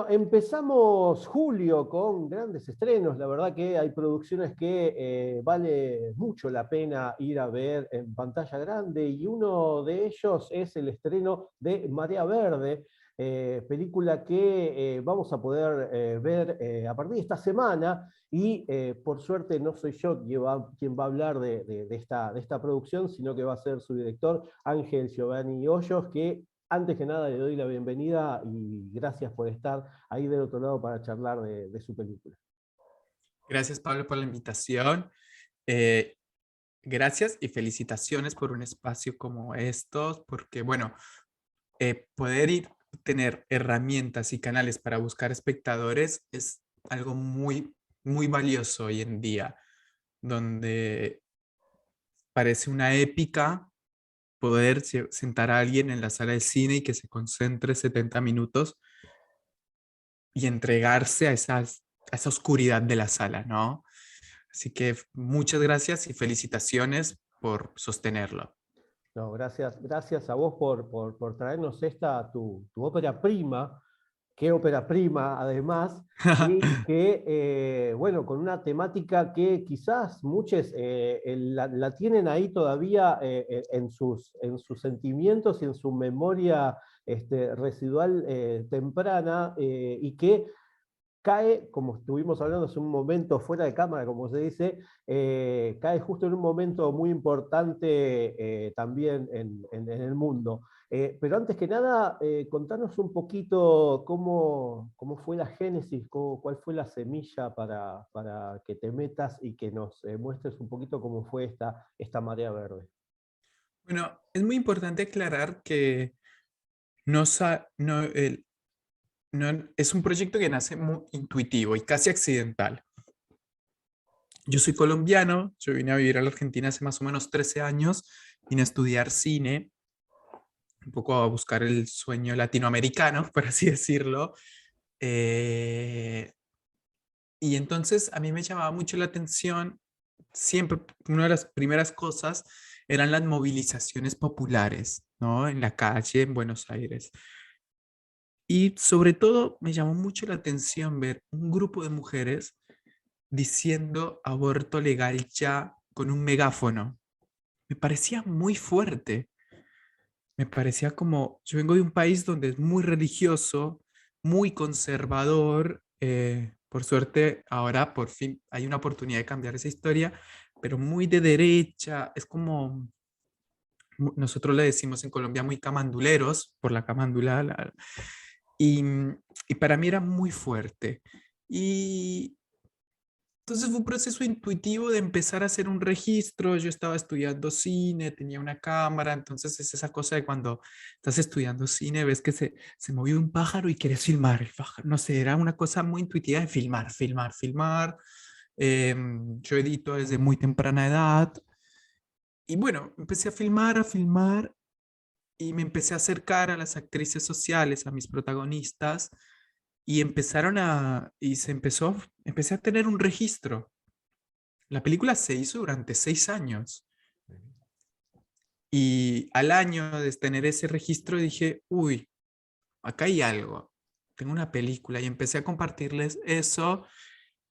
empezamos julio con grandes estrenos. La verdad que hay producciones que vale mucho la pena ir a ver en pantalla grande y uno de ellos es el estreno de Marea Verde, película que vamos a poder ver a partir de esta semana y por suerte no soy yo quien va a hablar de esta producción, sino que va a ser su director Ángel Giovanni Hoyos, que antes que nada le doy la bienvenida y gracias por estar ahí del otro lado para charlar de su película. Gracias, Pablo, por la invitación. Eh, Gracias y felicitaciones por un espacio como estos, porque, bueno, poder tener herramientas y canales para buscar espectadores es algo muy, muy valioso hoy en día, donde parece una épica poder sentar a alguien en la sala de cine y que se concentre 70 minutos y entregarse a esa oscuridad de la sala, ¿no? Así que muchas gracias y felicitaciones por sostenerlo. No, gracias a vos por traernos esta, tu ópera prima, qué ópera prima además, y que, bueno, con una temática que quizás muchos la tienen ahí todavía en sus sentimientos y en su memoria residual temprana, y que cae, como estuvimos hablando hace un momento fuera de cámara, como se dice, cae justo en un momento muy importante también en el mundo. Pero antes que nada, contanos un poquito cómo fue la génesis, cuál fue la semilla para que te metas y que nos muestres un poquito cómo fue esta marea verde. Bueno, es muy importante aclarar que no, es un proyecto que nace muy intuitivo y casi accidental. Yo soy colombiano, yo vine a vivir a la Argentina hace más o menos 13 años, vine a estudiar cine, un poco a buscar el sueño latinoamericano, por así decirlo. Eh, y entonces a mí me llamaba mucho la atención, siempre una de las primeras cosas eran las movilizaciones populares, ¿no? En la calle, en Buenos Aires. Y sobre todo me llamó mucho la atención ver un grupo de mujeres diciendo aborto legal ya con un megáfono. Me parecía muy fuerte. Me parecía como, yo vengo de un país donde es muy religioso, muy conservador. Por suerte, ahora por fin hay una oportunidad de cambiar esa historia, pero muy de derecha. Es como, nosotros le decimos en Colombia, muy camanduleros, por la camándula. Y, y para mí era muy fuerte. Y entonces fue un proceso intuitivo de empezar a hacer un registro. Yo estaba estudiando cine, tenía una cámara, entonces es esa cosa de cuando estás estudiando cine, ves que se movió un pájaro y quieres filmar el pájaro. No sé, era una cosa muy intuitiva de filmar, filmar, filmar. Yo edito desde muy temprana edad. Y bueno, empecé a filmar y me empecé a acercar a las actrices sociales, a mis protagonistas, y empecé a tener un registro. La película se hizo durante 6 años y al año de tener ese registro dije, uy, acá hay algo, tengo una película y empecé a compartirles eso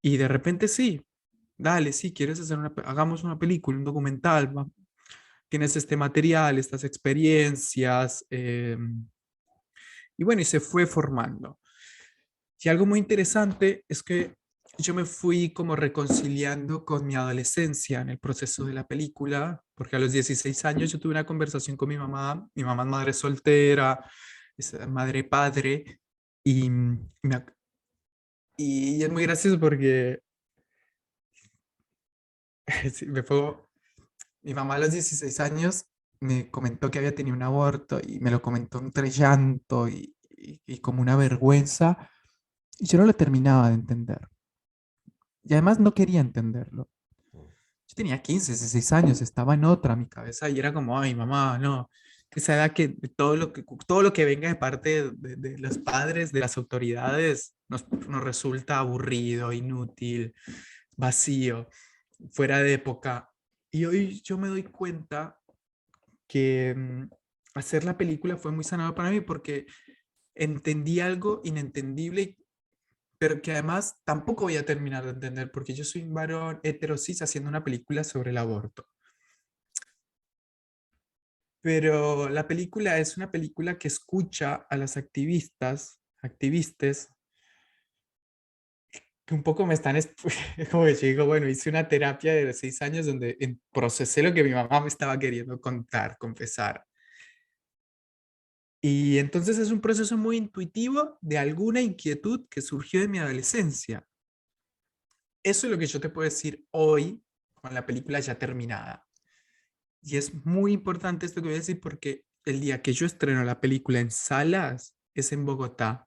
y de repente sí, dale, sí, quieres hacer hagamos una película, un documental, tienes este material, estas experiencias y bueno, y se fue formando. Y algo muy interesante es que yo me fui como reconciliando con mi adolescencia en el proceso de la película, porque a los 16 años yo tuve una conversación con mi mamá es madre soltera, es madre padre, y, y es muy gracioso porque sí, mi mamá a los 16 años me comentó que había tenido un aborto y me lo comentó entre llanto y como una vergüenza, y yo no lo terminaba de entender. Y además no quería entenderlo. Yo tenía 15, 16 años, estaba en otra mi cabeza y era como, ay, mamá, no, que esa edad que todo lo que venga de parte de los padres, de las autoridades, nos resulta aburrido, inútil, vacío, fuera de época. Y hoy yo me doy cuenta que hacer la película fue muy sanador para mí porque entendí algo inentendible pero que además tampoco voy a terminar de entender porque yo soy un varón heterosis haciendo una película sobre el aborto. Pero la película es una película que escucha a las activistas, que un poco me están, como que yo digo, bueno, hice una terapia de 6 años donde procesé lo que mi mamá me estaba queriendo contar, confesar. Y entonces es un proceso muy intuitivo de alguna inquietud que surgió de mi adolescencia. Eso es lo que yo te puedo decir hoy con la película ya terminada. Y es muy importante esto que voy a decir porque el día que yo estreno la película en salas es en Bogotá.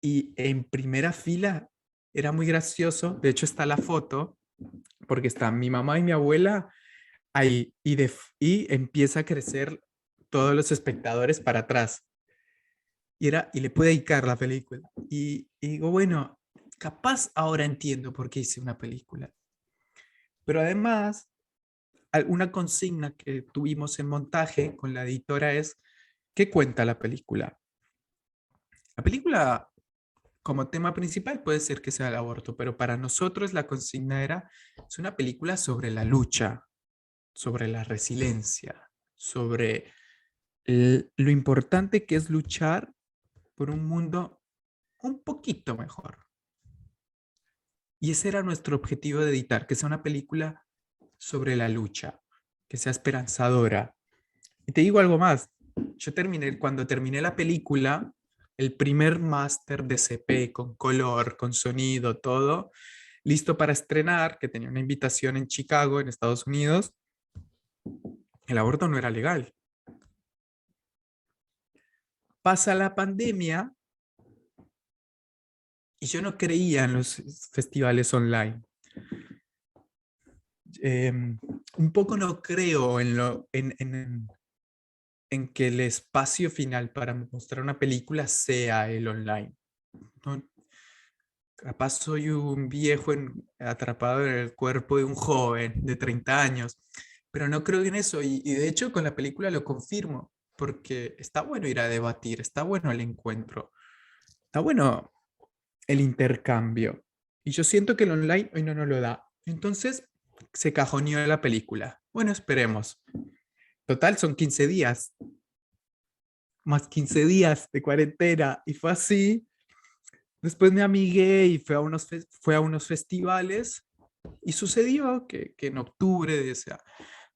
Y en primera fila era muy gracioso. De hecho está la foto porque está mi mamá y mi abuela ahí y empieza a crecer todos los espectadores para atrás. Y le pude dedicar la película. Y digo, bueno, capaz ahora entiendo por qué hice una película. Pero además, una consigna que tuvimos en montaje con la editora es, ¿qué cuenta la película? La película como tema principal puede ser que sea el aborto, pero para nosotros la consigna era, es una película sobre la lucha, sobre la resiliencia, sobre lo importante que es luchar por un mundo un poquito mejor. Y ese era nuestro objetivo de editar, que sea una película sobre la lucha, que sea esperanzadora. Y te digo algo más, cuando terminé la película, el primer máster de CP con color, con sonido, todo, listo para estrenar, que tenía una invitación en Chicago, en Estados Unidos, el aborto no era legal. Pasa la pandemia y yo no creía en los festivales online. Un poco no creo en que el espacio final para mostrar una película sea el online. No, capaz soy un viejo atrapado en el cuerpo de un joven de 30 años, pero no creo en eso y de hecho con la película lo confirmo, porque está bueno ir a debatir, está bueno el encuentro, está bueno el intercambio. Y yo siento que el online hoy no nos lo da. Entonces se cajoneó la película. Bueno, esperemos. Total, son 15 días, más 15 días de cuarentena. Y fue así. Después me amigué y fue a unos festivales. Y sucedió que en octubre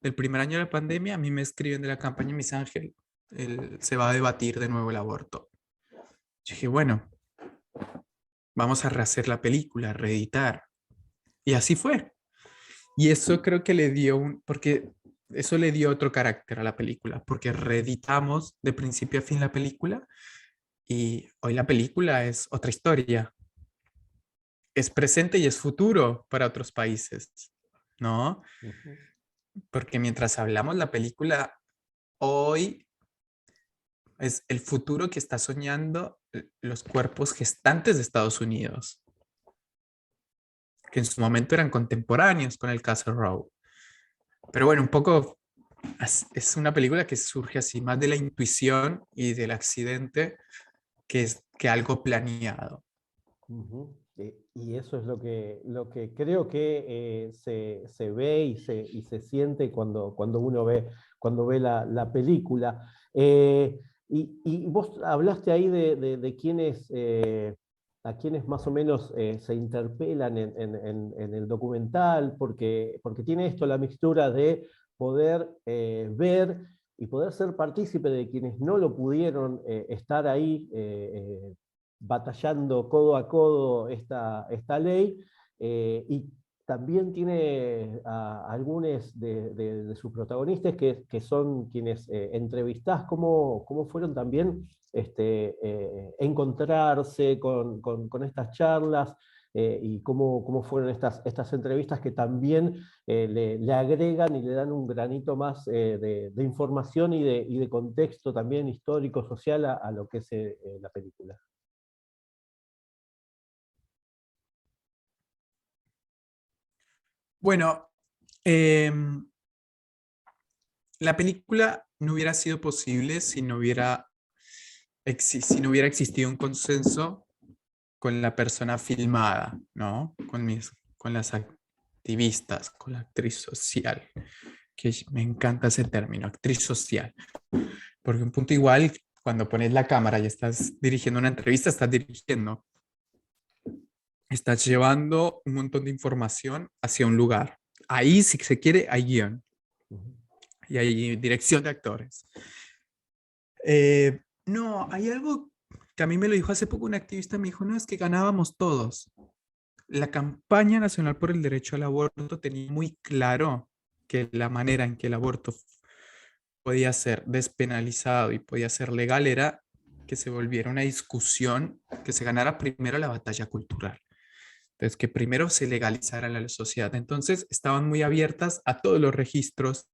del primer año de la pandemia, a mí me escriben de la campaña Mis Ángel, se va a debatir de nuevo el aborto. Yo dije, bueno, vamos a rehacer la película, reeditar. Y así fue. Y eso creo que porque eso le dio otro carácter a la película, porque reeditamos de principio a fin la película y hoy la película es otra historia. Es presente y es futuro para otros países, ¿no? Ujú. Porque mientras hablamos, la película hoy es el futuro que está soñando los cuerpos gestantes de Estados Unidos, que en su momento eran contemporáneos con el caso Roe. Pero bueno, un poco es una película que surge así más de la intuición y del accidente que algo planeado. Ujú. Y eso es lo que creo que se ve y se siente cuando ve la película. Y vos hablaste ahí de quienes, a quienes más o menos se interpelan en el documental, porque tiene esto, la mixtura de poder ver y poder ser partícipe de quienes no lo pudieron estar ahí batallando codo a codo esta ley, y también tiene a algunos de sus protagonistas que son quienes entrevistás, cómo fueron también encontrarse con estas charlas, y cómo fueron estas entrevistas que también le agregan y le dan un granito más de información y de contexto también histórico, social a lo que es la película. Bueno, la película no hubiera sido posible si no hubiera existido un consenso con la persona filmada, ¿no? Con las activistas, con la actriz social, que me encanta ese término, actriz social, porque un punto igual, cuando pones la cámara y estás dirigiendo una entrevista, estás llevando un montón de información hacia un lugar. Ahí, si se quiere, hay guión Ujú. y hay dirección de actores. No, hay algo que a mí me lo dijo hace poco un activista, me dijo, no, es que ganábamos todos. La campaña nacional por el derecho al aborto tenía muy claro que la manera en que el aborto podía ser despenalizado y podía ser legal era que se volviera una discusión, que se ganara primero la batalla cultural. Entonces, que primero se legalizara la sociedad. Entonces, estaban muy abiertas a todos los registros,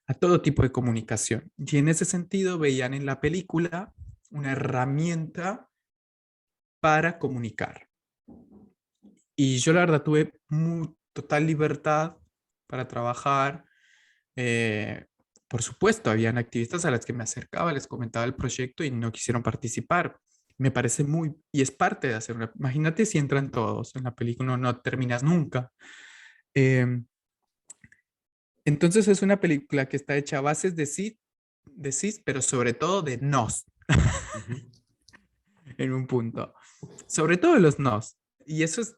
a todo tipo de comunicación. Y en ese sentido, veían en la película una herramienta para comunicar. Y yo la verdad tuve total libertad para trabajar. Eh, por supuesto, habían activistas a las que me acercaba, les comentaba el proyecto y no quisieron participar. Me parece y es parte de hacer una, imagínate si entran todos en la película, no terminas nunca. Eh, entonces es una película que está hecha a bases de sí, pero sobre todo de nos, Ujú. en un punto. Sobre todo de los nos. Y eso es,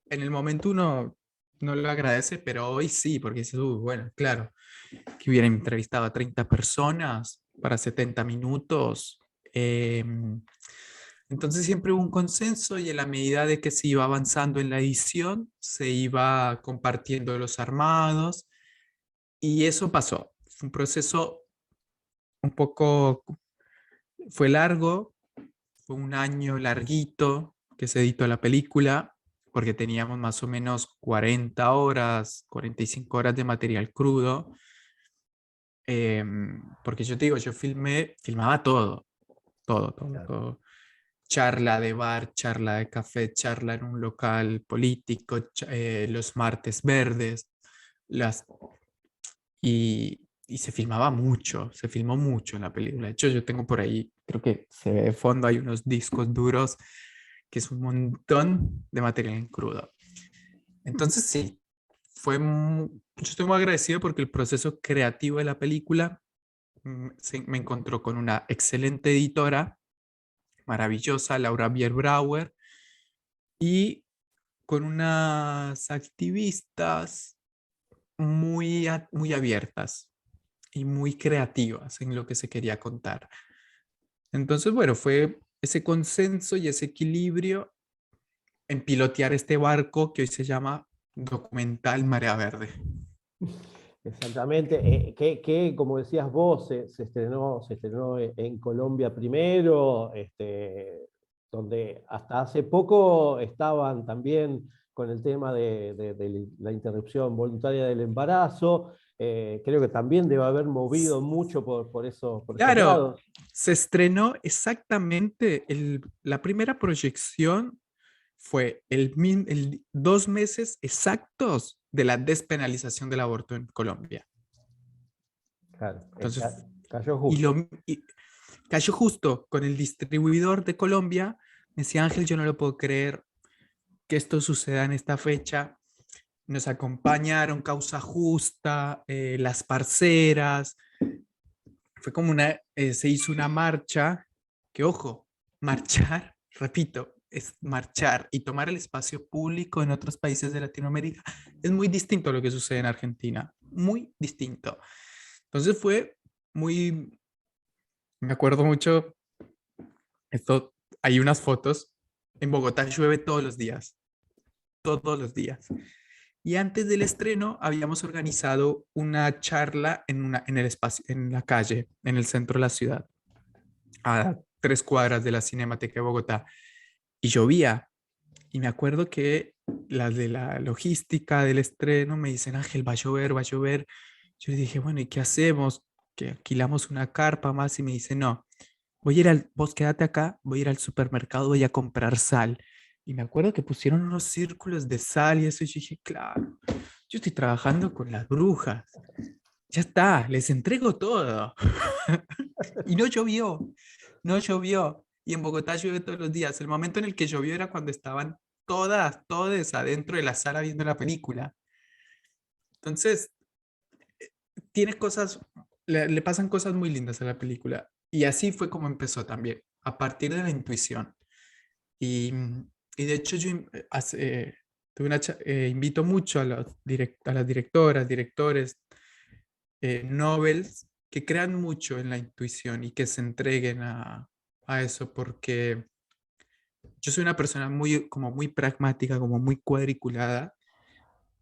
en el momento uno no lo agradece, pero hoy sí, porque dices, bueno, claro, que hubiera entrevistado a 30 personas para 70 minutos. Entonces siempre hubo un consenso y en la medida de que se iba avanzando en la edición, se iba compartiendo los armados y eso pasó. Fue un proceso un poco, fue largo, fue un año larguito que se editó la película porque teníamos más o menos 40 horas, 45 horas de material crudo. Porque yo te digo, filmaba todo, todo, todo, Claro. todo. Charla de bar, charla de café, charla en un local político, los martes verdes, las, y se filmaba mucho, se filmó mucho en la película. De hecho, yo tengo por ahí, creo que se ve de fondo, hay unos discos duros, que es un montón de material en crudo. Entonces, sí, yo estoy muy agradecido porque el proceso creativo de la película me encontró con una excelente editora, maravillosa, Laura Bierbrauer, y con unas activistas muy abiertas y muy creativas en lo que se quería contar. Entonces, bueno, fue ese consenso y ese equilibrio en pilotear este barco que hoy se llama Documental Marea Verde. Exactamente, que como decías vos, se estrenó en Colombia primero, donde hasta hace poco estaban también con el tema de la interrupción voluntaria del embarazo. Creo que también debe haber movido mucho por esos Claro, lados. se estrenó exactamente, la primera proyección fue 2 meses exactos de la despenalización del aborto en Colombia. Claro, Entonces, cayó y justo. lo y cayó justo con el distribuidor de Colombia. Me decía, Ángel, yo no lo puedo creer que esto suceda en esta fecha. Nos acompañaron Causa Justa, las parceras. Fue como se hizo una marcha, que ojo, marchar, repito, es marchar y tomar el espacio público en otros países de Latinoamérica es muy distinto a lo que sucede en Argentina, muy distinto. Entonces fue muy, me acuerdo mucho, esto, hay unas fotos, en Bogotá llueve todos los días. Y antes del estreno habíamos organizado una charla en el espacio, en la calle, en el centro de la ciudad, a 3 cuadras de la Cinemateca de Bogotá. Y llovía. Y me acuerdo que las de la logística del estreno me dicen, Ángel, va a llover, va a llover. Yo les dije, bueno, ¿y qué hacemos? Que alquilamos una carpa más y me dice, no, vos quédate acá, voy a ir al supermercado, voy a comprar sal. Y me acuerdo que pusieron unos círculos de sal y eso, y yo dije, claro, yo estoy trabajando con las brujas. Ya está, les entrego todo. Y no llovió, no llovió. y en Bogotá llueve todos los días. El momento en el que llovió era cuando estaban todas adentro de la sala viendo la película. Entonces, tiene cosas, le pasan cosas muy lindas a la película. Y así fue como empezó también, a partir de la intuición. Y, y de hecho yo invito mucho a, a las directoras, directores, novels, que crean mucho en la intuición y que se entreguen a eso, porque yo soy una persona muy, como muy pragmática, como muy cuadriculada,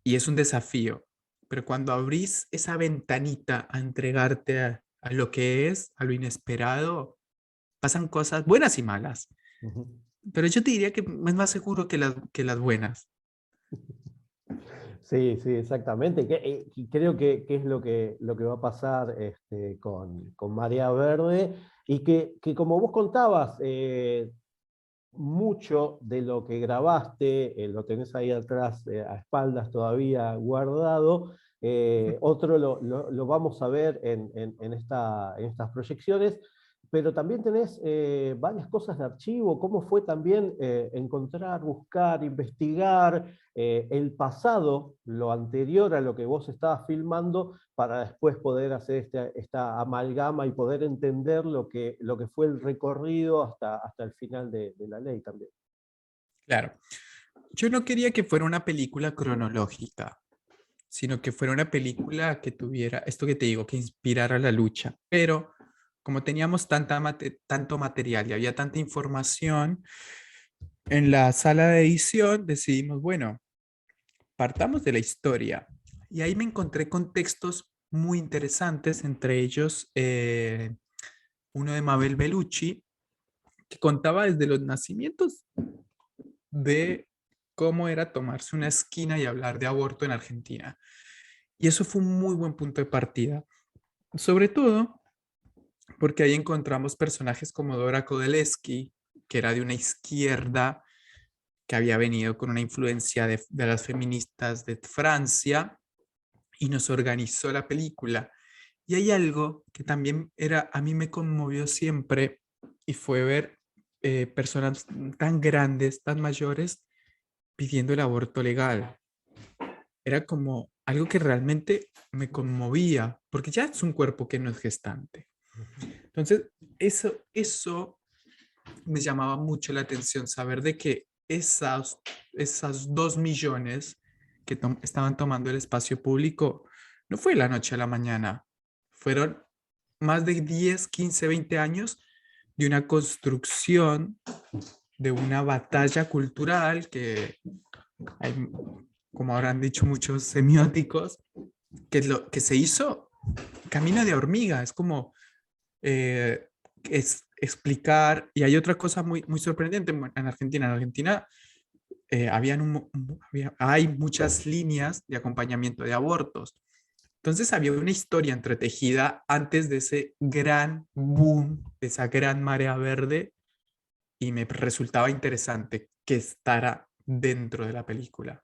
y es un desafío. Pero cuando abrís esa ventanita a entregarte a lo que es, a lo inesperado, pasan cosas buenas y malas. Ujú. Pero yo te diría que es más seguro que las buenas. Sí, sí, exactamente. Y creo que es lo que va a pasar con Marea Verde y que como vos contabas, mucho de lo que grabaste, lo tenés ahí atrás a espaldas todavía guardado. Otro lo vamos a ver en estas proyecciones, pero también tenés varias cosas de archivo. ¿Cómo fue también encontrar, buscar, investigar el pasado, lo anterior a lo que vos estabas filmando, para después poder hacer esta amalgama y poder entender lo que fue el recorrido hasta el final de la ley también? Claro, yo no quería que fuera una película cronológica, sino que fuera una película que tuviera, esto que te digo, que inspirara la lucha. Pero como teníamos tanto material y había tanta información, en la sala de edición decidimos, bueno, partamos de la historia. Y ahí me encontré con textos muy interesantes, entre ellos uno de Mabel Bellucci, que contaba desde los nacimientos de cómo era tomarse una esquina y hablar de aborto en Argentina. Y eso fue un muy buen punto de partida, sobre todo porque ahí encontramos personajes como Dora Kodeleski, que era de una izquierda que había venido con una influencia de las feministas de Francia y nos organizó la película. Y hay algo que también a mí me conmovió siempre y fue ver personas tan grandes, tan mayores, pidiendo el aborto legal. Era como algo que realmente me conmovía, porque ya es un cuerpo que no es gestante. Entonces, eso me llamaba mucho la atención, saber de que esas 2 millones que estaban tomando el espacio público no fue de la noche a la mañana, fueron más de 10 15 20 años de una construcción, de una batalla cultural que hay, como habrán dicho muchos semióticos, que es lo que se hizo camino de hormiga, es como eh, es explicar, y hay otra cosa muy, muy sorprendente en Argentina. En Argentina hay muchas líneas de acompañamiento de abortos. Entonces había una historia entretejida antes de ese gran boom, de esa gran marea verde, y me resultaba interesante que estará dentro de la película.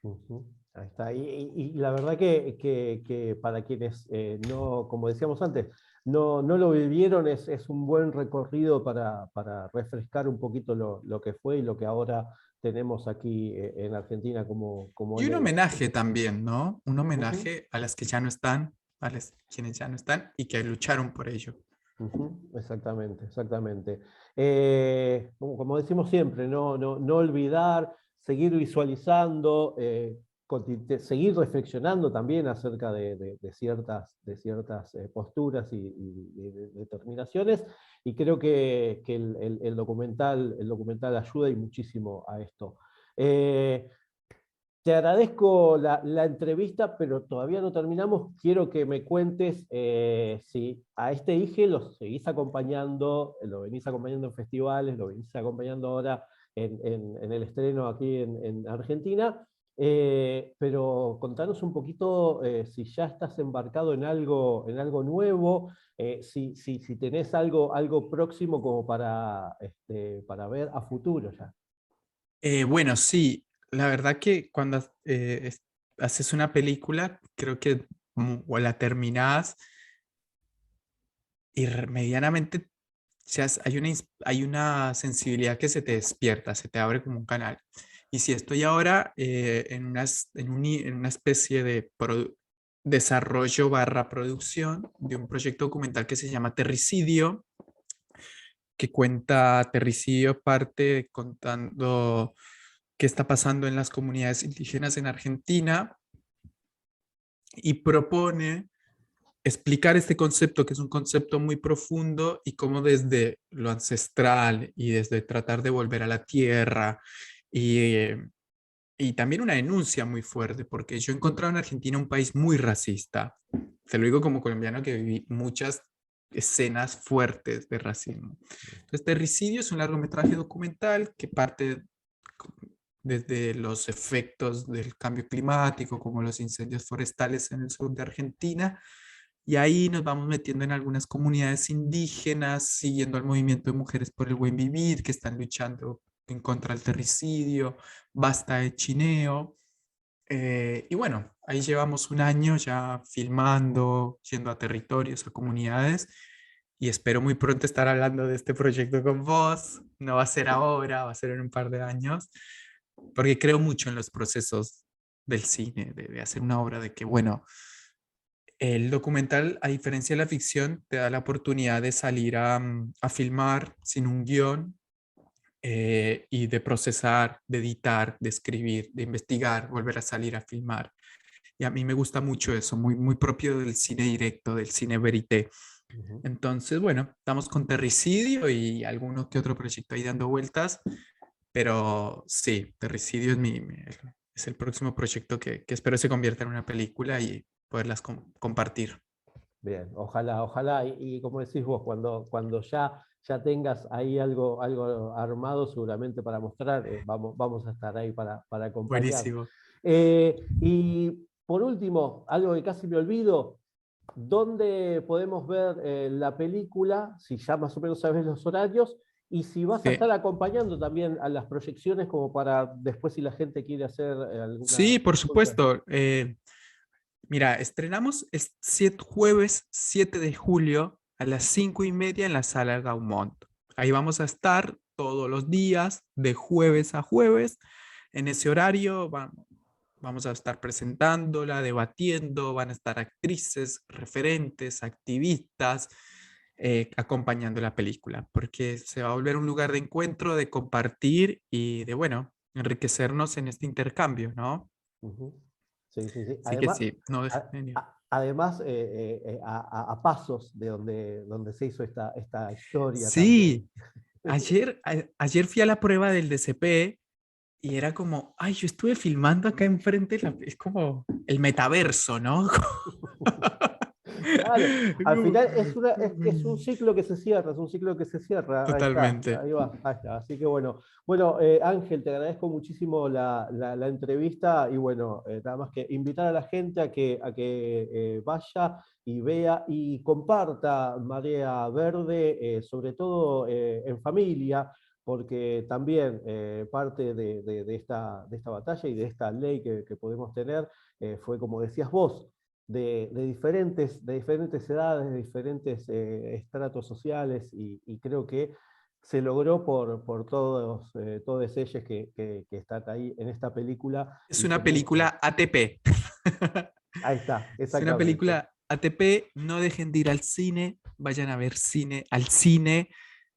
Ujú. Ahí está. Y la verdad que para quienes no, como decíamos antes, no lo vivieron, es un buen recorrido para refrescar un poquito lo que fue y lo que ahora tenemos aquí en Argentina como Y un ley. homenaje también, ¿no? Un Ujú. homenaje a las que ya no están, quienes ya no están y que lucharon por ello. Ujú. Exactamente, exactamente. Como decimos siempre, no olvidar, seguir visualizando, seguir reflexionando también acerca de ciertas posturas y determinaciones, y creo que el documental ayuda y muchísimo a esto. Eh, Te agradezco la entrevista, pero todavía no terminamos. Quiero que me cuentes si a este IGE lo seguís acompañando, lo venís acompañando en festivales, lo venís acompañando ahora en el estreno aquí en Argentina. Pero contanos un poquito si ya estás embarcado en algo nuevo, si tenés algo próximo como para ver a futuro ya. Bueno, sí, la verdad que cuando haces una película, creo que o la terminás y medianamente hay una sensibilidad que se te despierta, se te abre como un canal. Y si estoy ahora en una especie de desarrollo barra producción de un proyecto documental que se llama Terricidio, que cuenta Terricidio parte contando qué está pasando en las comunidades indígenas en Argentina y propone explicar este concepto, que es un concepto muy profundo, y cómo desde lo ancestral y desde tratar de volver a la tierra y, y también una denuncia muy fuerte, porque yo he encontrado en Argentina un país muy racista. Te lo digo como colombiano que viví muchas escenas fuertes de racismo. Entonces, Terricidio es un largometraje documental que parte desde los efectos del cambio climático, como los incendios forestales en el sur de Argentina, y ahí nos vamos metiendo en algunas comunidades indígenas, siguiendo el movimiento de mujeres por el buen vivir, que están luchando en contra del terricidio, basta de chineo. Y bueno, ahí llevamos un año ya filmando, yendo a territorios, a comunidades, y espero muy pronto estar hablando de este proyecto con vos. No va a ser ahora, va a ser en un par de años, porque creo mucho en los procesos del cine, de hacer una obra, de que, bueno, el documental, a diferencia de la ficción, te da la oportunidad de salir a filmar sin un guión, y de procesar, de editar, de escribir, de investigar, volver a salir a filmar. Y a mí me gusta mucho eso, muy, muy propio del cine directo, del cine verité. Ujú. Entonces, bueno, estamos con Terricidio y alguno que otro proyecto ahí dando vueltas, pero sí, Terricidio es el próximo proyecto que espero se convierta en una película y poderlas compartir. Bien, ojalá, ojalá. Y como decís vos, cuando ya tengas ahí algo armado seguramente para mostrar, vamos a estar ahí para acompañar. Buenísimo. Y por último, algo que casi me olvido, ¿dónde podemos ver la película? Si ya más o menos sabes los horarios, y si vas a estar Sí, acompañando también a las proyecciones como para después si la gente quiere hacer alguna sí, por consulta. supuesto. Mira, estrenamos jueves 7 de julio a las 5:30 en la sala Gaumont. Ahí vamos a estar todos los días, de jueves a jueves. En ese horario vamos a estar presentándola, debatiendo, van a estar actrices, referentes, activistas, acompañando la película, porque se va a volver un lugar de encuentro, de compartir y de, bueno, enriquecernos en este intercambio, ¿no? Ujú. Sí, sí, sí. Así que sí, no dejen A- de venir. además, a pasos de donde se hizo esta historia también. Sí, ayer fui a la prueba del DCP y era como, ay, yo estuve filmando acá enfrente, es como el metaverso, ¿no? Claro, al final es un ciclo que se cierra, es un ciclo que se cierra. Ahí está, Totalmente. ahí va, ahí está. Así que bueno, Ángel, te agradezco muchísimo la entrevista y bueno, nada más que invitar a la gente a que vaya y vea y comparta Marea Verde, sobre todo en familia, porque también parte de esta batalla y de esta ley que podemos tener fue, como decías vos, de diferentes edades, de diferentes estratos sociales, y creo que se logró por todos ellos que están ahí en esta película Es y que una muestran. película ATP. Ahí está, Es una exactamente. película ATP. No dejen de ir al cine, vayan a ver cine, al cine,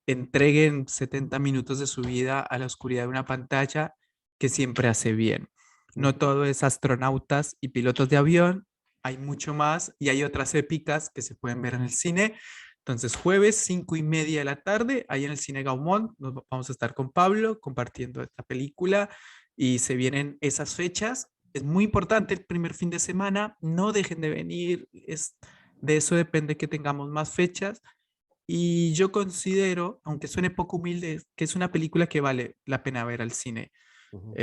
entreguen 70 minutos de su vida a la oscuridad de una pantalla que siempre hace bien. No Ujú. todo es astronautas y pilotos de avión, hay mucho más y hay otras épicas que se pueden ver en el cine. Entonces, jueves, 5:30 de la tarde, ahí en el Cine Gaumont, vamos a estar con Pablo compartiendo esta película y se vienen esas fechas. Es muy importante el primer fin de semana, no dejen de venir, de eso depende que tengamos más fechas. Y yo considero, aunque suene poco humilde, que es una película que vale la pena ver al cine. Ujú.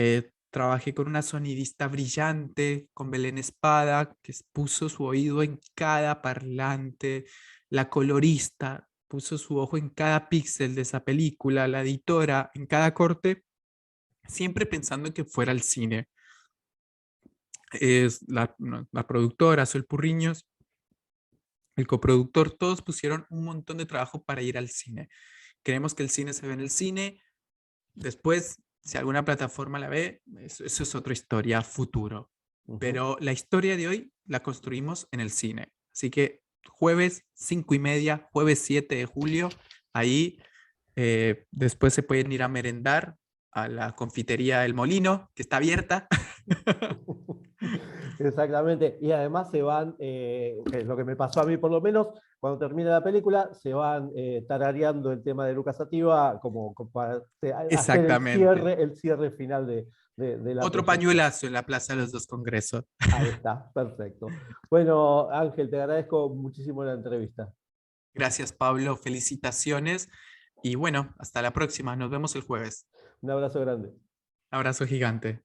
Trabajé con una sonidista brillante, con Belén Espada, que puso su oído en cada parlante, la colorista puso su ojo en cada píxel de esa película, la editora en cada corte, siempre pensando en que fuera al cine. Es la productora, Sol Purriños, el coproductor, todos pusieron un montón de trabajo para ir al cine. Queremos que el cine se ve en el cine. Después, si alguna plataforma la ve, eso es otra historia futuro. Pero la historia de hoy la construimos en el cine. Así que jueves 5:30, jueves 7 de julio, ahí después se pueden ir a merendar a la confitería El Molino, que está abierta. Exactamente, y además se van, que es lo que me pasó a mí por lo menos, cuando termina la película, se van tarareando el tema de Lucas Sativa como para hacer Exactamente. el cierre final de la Otro proyección. pañuelazo en la Plaza de los Dos Congresos. Ahí está, perfecto. Bueno, Ángel, te agradezco muchísimo la entrevista. Gracias, Pablo. Felicitaciones. Y bueno, hasta la próxima. Nos vemos el jueves. Un abrazo grande. Abrazo gigante.